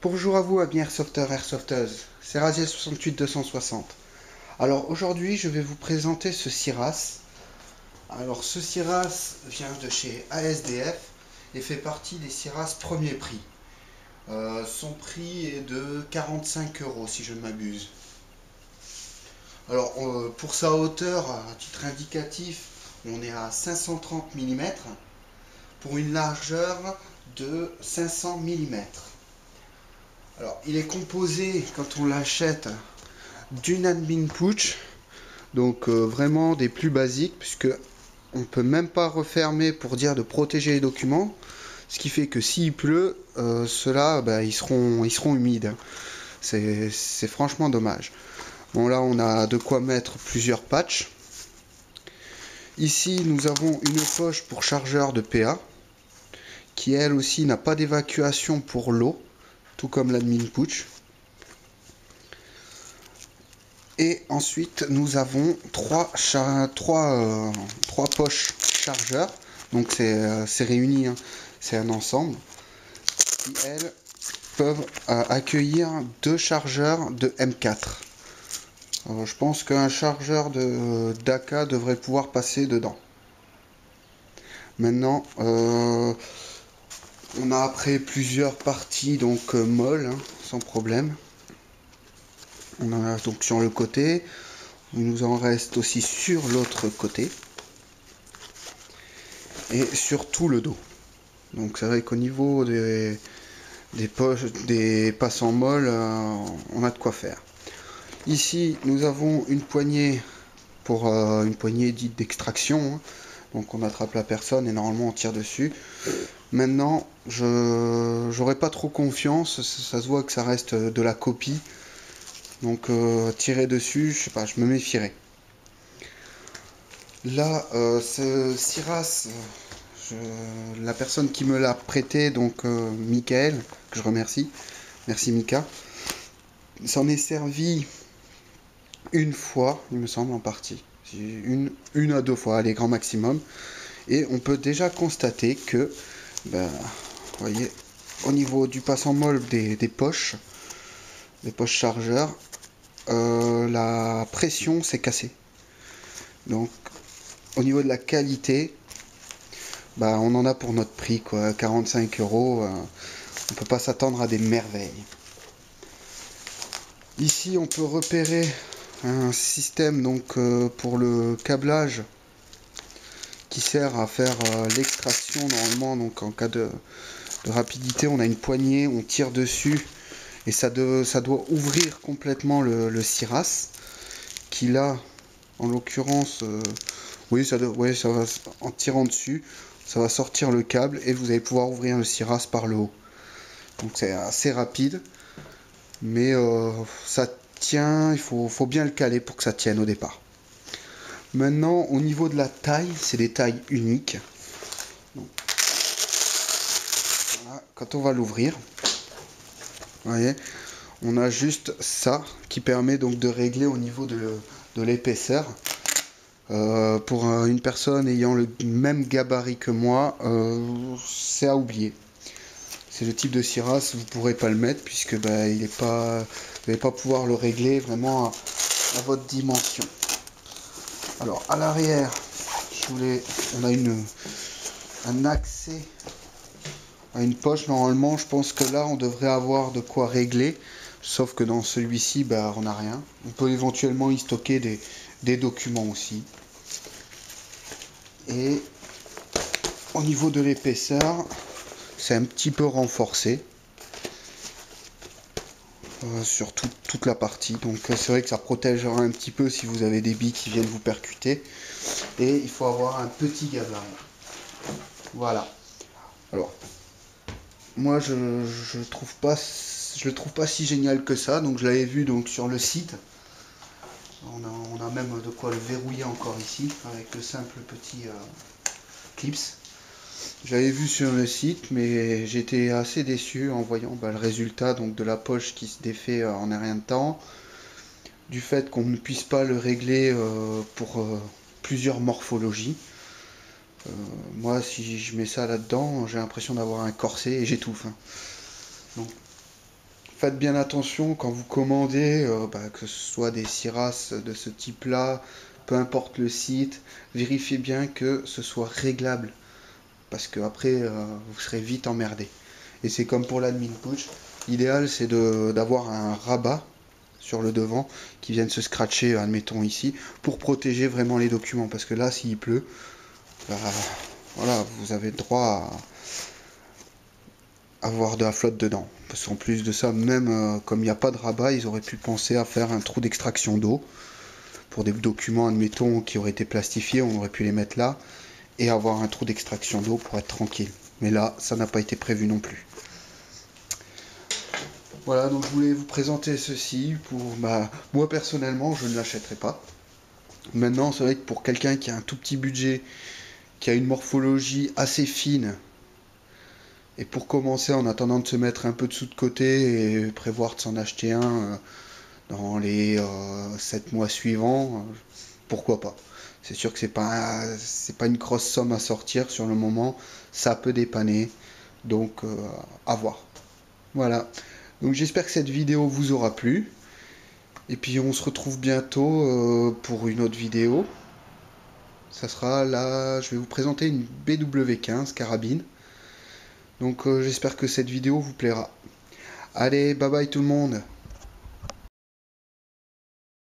Bonjour à vous, amis airsofters, airsofteuses, c'est Raziel 68260. Alors aujourd'hui, je vais vous présenter ce SIRAS. Alors ce SIRAS vient de chez ASDF et fait partie des SIRAS premier prix. Son prix est de 45 € si je ne m'abuse. Alors pour sa hauteur, à titre indicatif, on est à 530 mm pour une largeur de 500 mm. Alors, il est composé, quand on l'achète, d'une admin pouch, donc vraiment des plus basiques, puisque on ne peut même pas refermer pour dire de protéger les documents, ce qui fait que s'il pleut, ceux-là, ils seront humides. C'est franchement dommage. Bon, là, on a de quoi mettre plusieurs patchs. Ici, nous avons une poche pour chargeur de PA, qui elle aussi n'a pas d'évacuation pour l'eau, tout comme l'admin pouch. Et ensuite, nous avons trois poches chargeurs. Donc, c'est réuni, hein. C'est un ensemble. Qui, elles, peuvent accueillir deux chargeurs de M4. Alors, je pense qu'un chargeur d'AK devrait pouvoir passer dedans. Maintenant, on a après plusieurs parties donc molles, hein, sans problème. On en a donc sur le côté. Il nous en reste aussi sur l'autre côté. Et sur tout le dos. Donc c'est vrai qu'au niveau des poches, des passants molles, on a de quoi faire. Ici, nous avons une poignée pour une poignée dite d'extraction. Hein. Donc on attrape la personne et normalement on tire dessus. Maintenant, j'aurais pas trop confiance. Ça se voit que ça reste de la copie. Donc tirer dessus, je sais pas, je me méfierais. Là, ce SIRAS, la personne qui me l'a prêté, donc Michael, que je remercie, merci Mika, s'en est servi une fois, il me semble, en partie. Une à deux fois, allez, grand maximum. Et on peut déjà constater que, vous voyez, au niveau du passant molle des poches chargeurs, la pression s'est cassée. Donc, au niveau de la qualité, on en a pour notre prix, quoi. 45 €, on peut pas s'attendre à des merveilles. Ici, on peut repérer un système donc pour le câblage qui sert à faire l'extraction normalement. Donc en cas de rapidité, on a une poignée, on tire dessus et ça doit ouvrir complètement le SIRAS, qui là, en l'occurrence, oui, ça va, en tirant dessus, ça va sortir le câble et vous allez pouvoir ouvrir le SIRAS par le haut. Donc c'est assez rapide, mais ça tient, il faut bien le caler pour que ça tienne au départ. Maintenant, au niveau de la taille, c'est des tailles uniques. Donc, voilà, quand on va l'ouvrir, vous voyez, on a juste ça qui permet donc de régler au niveau de l'épaisseur. Pour une personne ayant le même gabarit que moi, c'est à oublier. C'est le type de SIRAS, vous ne pourrez pas le mettre puisque vous n'allez pas pouvoir le régler vraiment à votre dimension. Alors à l'arrière, on a un accès à une poche. Normalement, je pense que là, on devrait avoir de quoi régler. Sauf que dans celui-ci, on n'a rien. On peut éventuellement y stocker des documents aussi. Et au niveau de l'épaisseur, c'est un petit peu renforcé sur toute la partie. Donc c'est vrai que ça protégera un petit peu si vous avez des billes qui viennent vous percuter. Et il faut avoir un petit gabarit. Voilà. Alors, moi je le trouve pas si génial que ça. Donc je l'avais vu donc sur le site. On a même de quoi le verrouiller encore ici avec le simple petit clips. J'avais vu sur le site, mais j'étais assez déçu en voyant le résultat donc de la poche qui se défait en un rien de temps, du fait qu'on ne puisse pas le régler pour plusieurs morphologies. Moi, si je mets ça là-dedans, j'ai l'impression d'avoir un corset et j'étouffe. Hein. Donc, faites bien attention quand vous commandez, que ce soit des SIRAS de ce type-là, peu importe le site, vérifiez bien que ce soit réglable, parce que après vous serez vite emmerdé. Et c'est comme pour l'admin push, l'idéal c'est d'avoir un rabat sur le devant qui vienne se scratcher, admettons ici, pour protéger vraiment les documents, parce que là s'il pleut, bah, voilà, vous avez le droit à avoir de la flotte dedans. Parce qu'en plus de ça, même comme il n'y a pas de rabat, ils auraient pu penser à faire un trou d'extraction d'eau pour des documents, admettons, qui auraient été plastifiés, on aurait pu les mettre là et avoir un trou d'extraction d'eau pour être tranquille. Mais là, ça n'a pas été prévu non plus. Voilà, donc je voulais vous présenter ceci pour moi personnellement, je ne l'achèterai pas. Maintenant, c'est vrai que pour quelqu'un qui a un tout petit budget, qui a une morphologie assez fine, et pour commencer, en attendant de se mettre un peu de sous de côté et prévoir de s'en acheter un dans les 7 mois suivants, pourquoi pas. C'est sûr que c'est pas une grosse somme à sortir sur le moment, ça peut dépanner, donc à voir. Voilà, donc j'espère que cette vidéo vous aura plu, et puis on se retrouve bientôt pour une autre vidéo. Ça sera là, je vais vous présenter une BW15 carabine, donc j'espère que cette vidéo vous plaira. Allez, bye bye tout le monde!